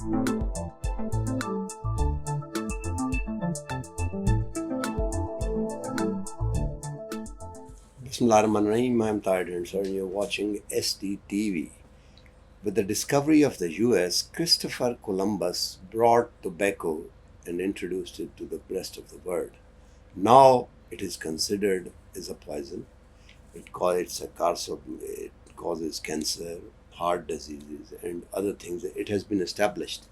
Bismillahirrahmanirrahim. I'm Tahir Dhindsa and you're watching SDTV. With the discovery of the US, Christopher Columbus brought tobacco and introduced it to the rest of the world. Now it is considered as a poison. It's a carcinogen. It causes cancer, heart diseases, and other things. It has been established.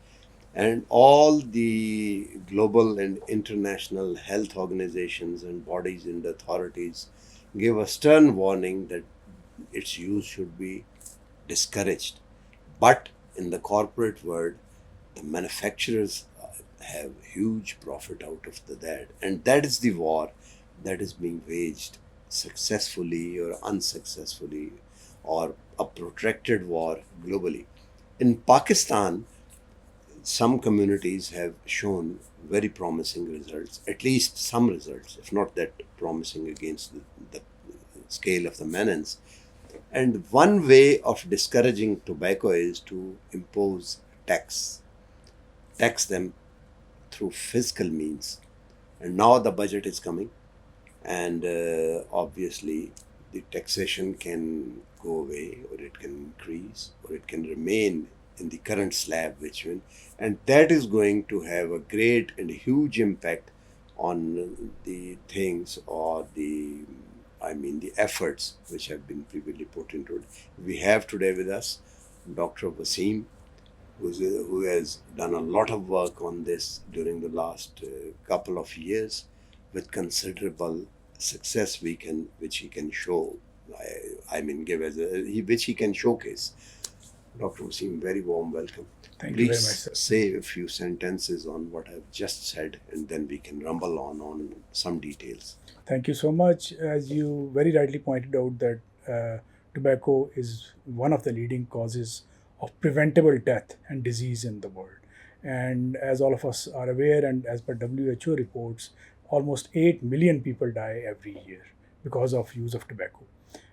And all the global and international health organizations and bodies and authorities give a stern warning that its use should be discouraged. But in the corporate world, the manufacturers have huge profit out of that. And that is the war that is being waged successfully or unsuccessfully, or a protracted war globally. In Pakistan, some communities have shown very promising results, at least some results, if not that promising against the scale of the menace. And one way of discouraging tobacco is to impose tax them through fiscal means. And now the budget is coming, and obviously the taxation can go away, or it can increase, or it can remain in the current slab, and that is going to have a great and huge impact on the things, or the efforts which have been previously put into it. We have today with us Dr. Waseem, who has done a lot of work on this during the last couple of years with considerable success which he can show. Which he can showcase. Dr. Waseem, very warm welcome. Thank you very much, sir. Say a few sentences on what I've just said, and then we can rumble on some details. Thank you so much. As you very rightly pointed out, that tobacco is one of the leading causes of preventable death and disease in the world. And as all of us are aware, and as per WHO reports, almost 8 million people die every year because of use of tobacco.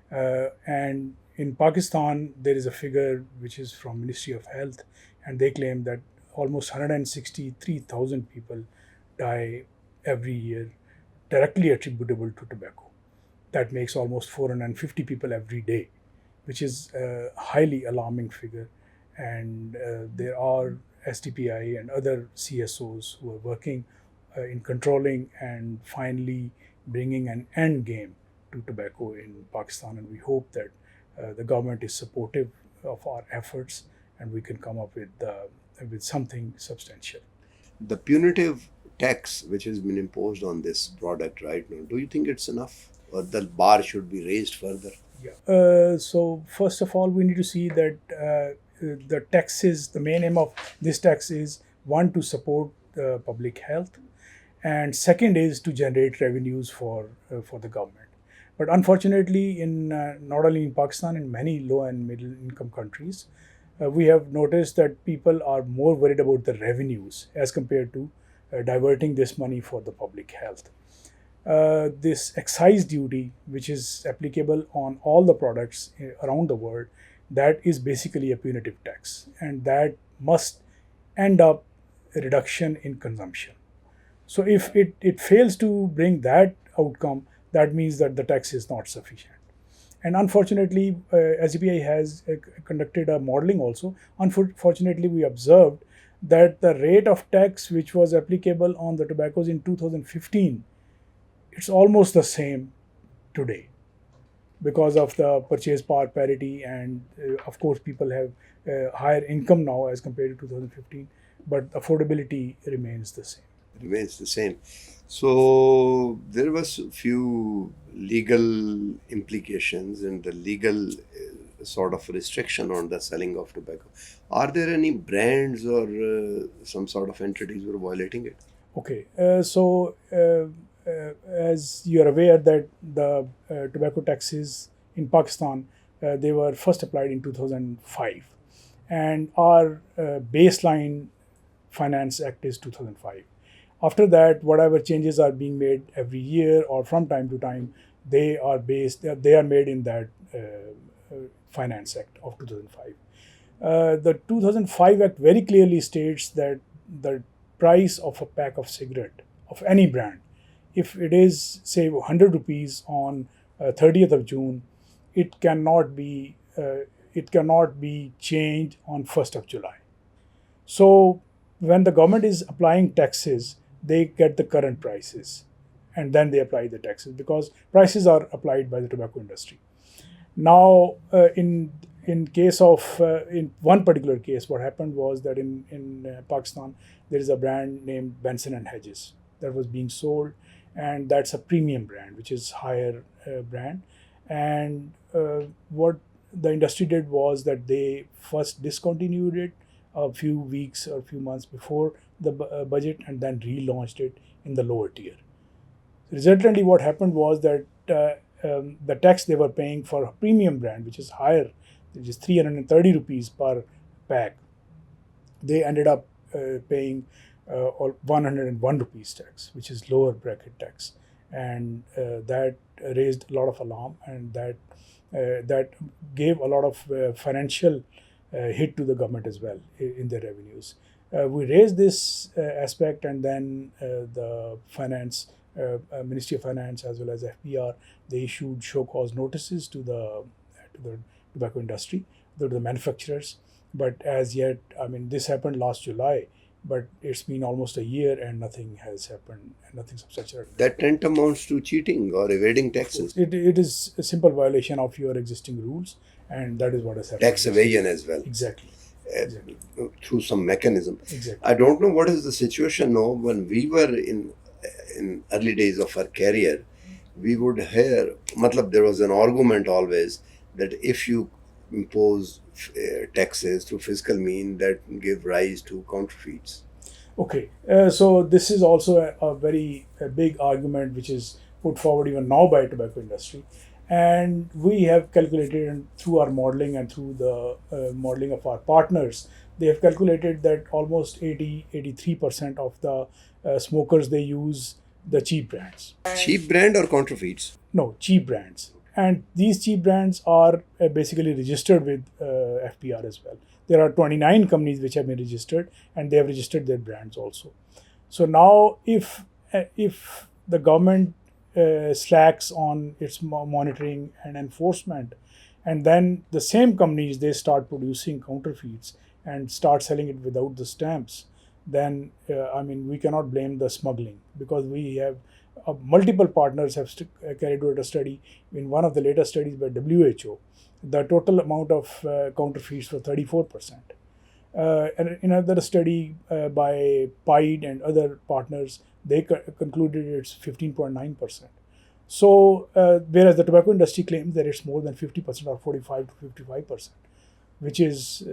And in Pakistan, there is a figure which is from Ministry of Health, and they claim that almost 163,000 people die every year directly attributable to tobacco. That makes almost 450 people every day, which is a highly alarming figure. And there are STPI and other CSOs who are working in controlling and finally bringing an end game to tobacco in Pakistan. And we hope that the government is supportive of our efforts, and we can come up with something substantial. The punitive tax which has been imposed on this product right now, do you think it's enough, or the bar should be raised further? Yeah. So first of all, we need to see that the taxes, the main aim of this tax is, one, to support public health, and second is to generate revenues for the government. But unfortunately, in not only in Pakistan, in many low and middle income countries, we have noticed that people are more worried about the revenues as compared to diverting this money for the public health. This excise duty, which is applicable on all the products around the world, that is basically a punitive tax, and that must end up a reduction in consumption. So if it fails to bring that outcome, that means that the tax is not sufficient. And unfortunately, SDPI has conducted a modeling also. Unfortunately, we observed that the rate of tax which was applicable on the tobaccos in 2015, it's almost the same today because of the purchase power parity, and of course people have higher income now as compared to 2015, but affordability remains the same. So there was a few legal implications and the legal sort of restriction on the selling of tobacco. Are there any brands or some sort of entities who are violating it? Okay, so as you are aware that the tobacco taxes in Pakistan, they were first applied in 2005, and our baseline Finance Act is 2005. After that, whatever changes are being made every year or from time to time, they are made in that Finance Act of 2005. The 2005 Act very clearly states that the price of a pack of cigarette of any brand, if it is say 100 rupees on 30th of June, it cannot be changed on 1st of July. So when the government is applying taxes, they get the current prices, and then they apply the taxes because prices are applied by the tobacco industry. Now, in case of in one particular case, what happened was that in Pakistan there is a brand named Benson and Hedges that was being sold, and that's a premium brand, which is higher brand. And what the industry did was that they first discontinued it a few weeks or a few months before the budget, and then relaunched it in the lower tier. Resultantly, what happened was that the tax they were paying for a premium brand, which is higher, which is 330 rupees per pack, they ended up paying 101 rupees tax, which is lower bracket tax, and that raised a lot of alarm, and that gave a lot of financial hit to the government as well in their revenues. We raised this aspect, and then the finance Ministry of Finance as well as FPR, they issued show cause notices to the tobacco industry, to the manufacturers. But as yet, I mean, this happened last July, but it's been almost a year and nothing has happened, and nothing substantial. That amounts to cheating or evading taxes. It is a simple violation of your existing rules, and that is what has happened. Tax evasion as well. Exactly. Exactly. Through some mechanism. Exactly. I don't know what is the situation now. When we were in early days of our career, we would hear, there was an argument always that if you impose taxes through fiscal mean, that give rise to counterfeits. Okay, so this is also a very big argument which is put forward even now by tobacco industry, and we have calculated, and through our modeling and through the modeling of our partners, they have calculated that almost 83% of the smokers, they use the cheap brands. Cheap brand or counterfeits? No, cheap brands. And these cheap brands are basically registered with FPR as well. There are 29 companies which have been registered, and they have registered their brands also. So now, if the government slacks on its monitoring and enforcement, and then the same companies, they start producing counterfeits and start selling it without the stamps, then we cannot blame the smuggling, because we have multiple partners have carried out a study. In one of the latest studies by WHO, the total amount of counterfeits was 34%. And in another study by PIDE and other partners, they concluded it's 15.9%. So whereas the tobacco industry claims that it's more than 50% or 45 to 55%, which is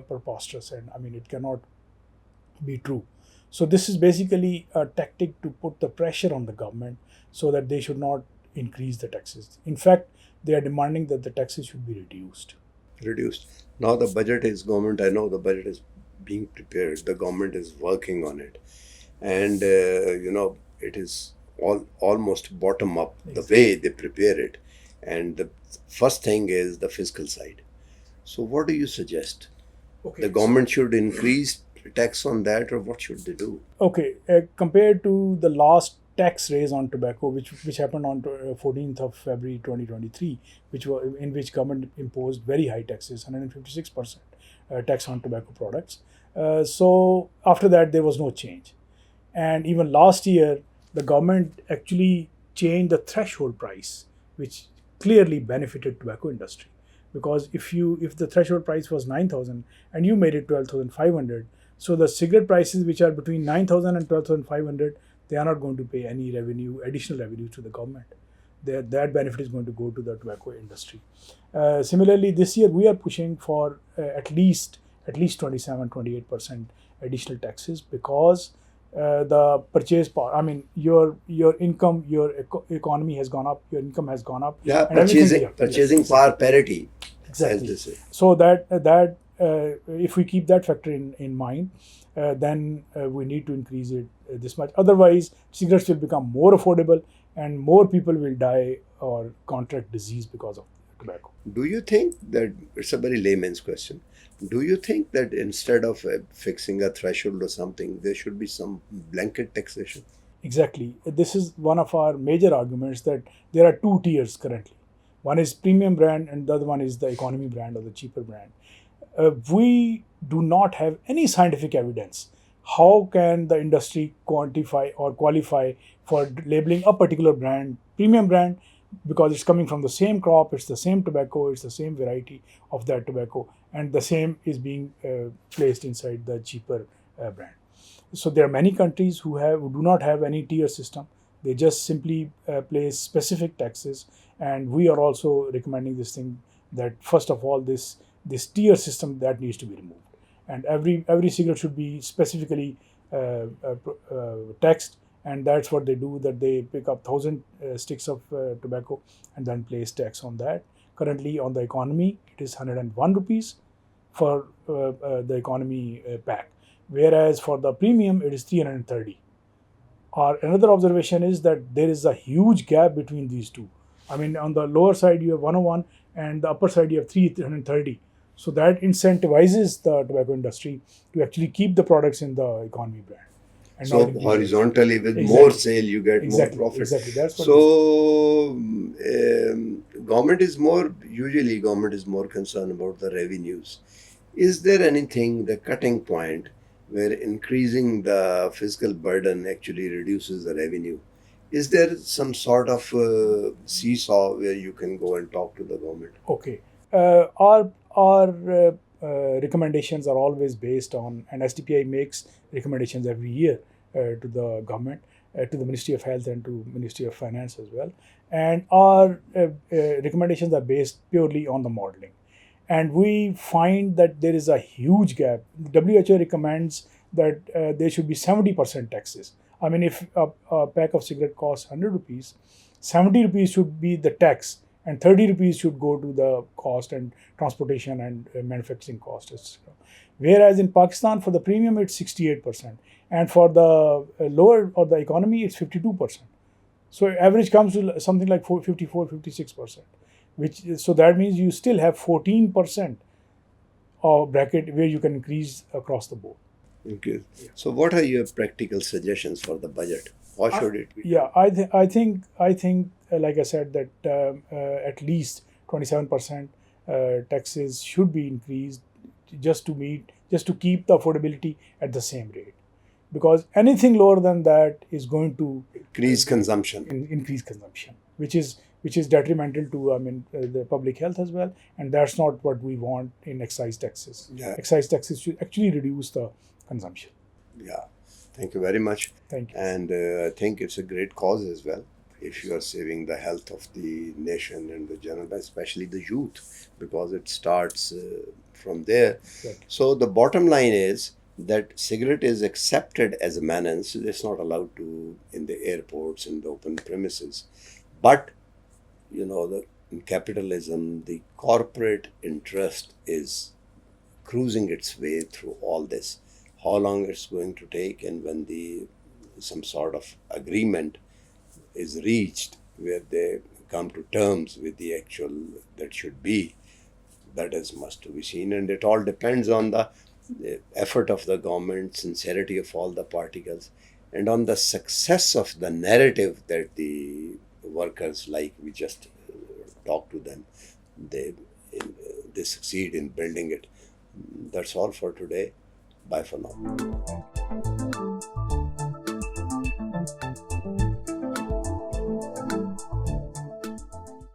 preposterous, and it cannot be true. So this is basically a tactic to put the pressure on the government so that they should not increase the taxes. In fact, they are demanding that the taxes should be reduced. Now the budget is government. I know the budget is being prepared. The government is working on it, and it is almost bottom up. Exactly. The way they prepare it, and the first thing is the fiscal side. So what do you suggest? Okay, the government should increase tax on that, or what should they do? Okay, compared to the last tax raise on tobacco, which happened on 14th of February 2023, in which government imposed very high taxes, 156% tax on tobacco products. So after that, there was no change, and even last year, the government actually changed the threshold price, which clearly benefited tobacco industry, because if the threshold price was 9,000 and you made it 12,500. So the cigarette prices, which are between 9,000 and 12,500, they are not going to pay any additional revenue to the government. That benefit is going to go to the tobacco industry. Similarly, this year we are pushing for at least 27-28% additional taxes, because the purchase power. Your income, your economy has gone up. Your income has gone up. Yeah, purchasing power parity. Exactly. As they say. So that. If we keep that factor in mind, then we need to increase it this much. Otherwise, cigarettes will become more affordable, and more people will die or contract disease because of tobacco. Do you think that, it's a very layman's question, do you think that instead of fixing a threshold or something, there should be some blanket taxation? Exactly. This is one of our major arguments, that there are two tiers currently. One is premium brand, and the other one is the economy brand or the cheaper brand. We do not have any scientific evidence. How can the industry quantify or qualify for labeling a particular brand premium brand, because it's coming from the same crop, it's the same tobacco, it's the same variety of that tobacco, and the same is being placed inside the cheaper brand. So there are many countries who do not have any tier system. They just simply place specific taxes, and we are also recommending this thing, that first of all this tier system that needs to be removed, and every cigarette should be specifically taxed. And that's what they do, that they pick up 1,000 sticks of tobacco and then place tax on that. Currently on the economy it is 101 rupees for the economy pack, whereas for the premium it is 330. Or another observation is that there is a huge gap between these two. I mean, on the lower side you have 101, and the upper side you have 330. So that incentivizes the tobacco industry to actually keep the products in the economy brand and not So increase it. horizontally, with Exactly. more sale, you get Exactly, more profit. exactly. That's what So government is more concerned about the revenues. Is there anything, the cutting point, where increasing the fiscal burden actually reduces the revenue? Is there some sort of seesaw where you can go and talk to the government? Okay. Our recommendations are always based on, and SDPI makes recommendations every year to the government, to the Ministry of Health and to Ministry of Finance as well. And our recommendations are based purely on the modeling. And we find that there is a huge gap. The WHO recommends that there should be 70% taxes. I mean, if a pack of cigarette costs 100 rupees, 70 rupees should be the tax, and 30 rupees should go to the cost and transportation and manufacturing cost, etc. Whereas in Pakistan, for the premium, it's 68%, and for the lower or the economy, it's 52%. So average comes to something like 54, 56%. So that means you still have 14% of bracket where you can increase across the board. Okay. So what are your practical suggestions for the budget? What should it be? Yeah, I think like I said, that at least 27% taxes should be increased, just to keep the affordability at the same rate, because anything lower than that is going to Increase consumption. increase consumption, which is detrimental to the public health as well, and that's not what we want in excise taxes. Yeah. Excise taxes should actually reduce the consumption. Yeah. Thank you very much. Thank you. And I think it's a great cause as well. If you are saving the health of the nation and the general, especially the youth, because it starts from there. Right. So the bottom line is that cigarette is accepted as a menace. It's not allowed to in the airports, in the open premises. But, in capitalism, the corporate interest is cruising its way through all this. How long it's going to take, and when some sort of agreement is reached where they come to terms with the actual that should be, that is must to be seen. And it all depends on the effort of the government, sincerity of all the particles, and on the success of the narrative that the workers, like we just talk to them, they succeed in building it. That's all for today. Bye for now.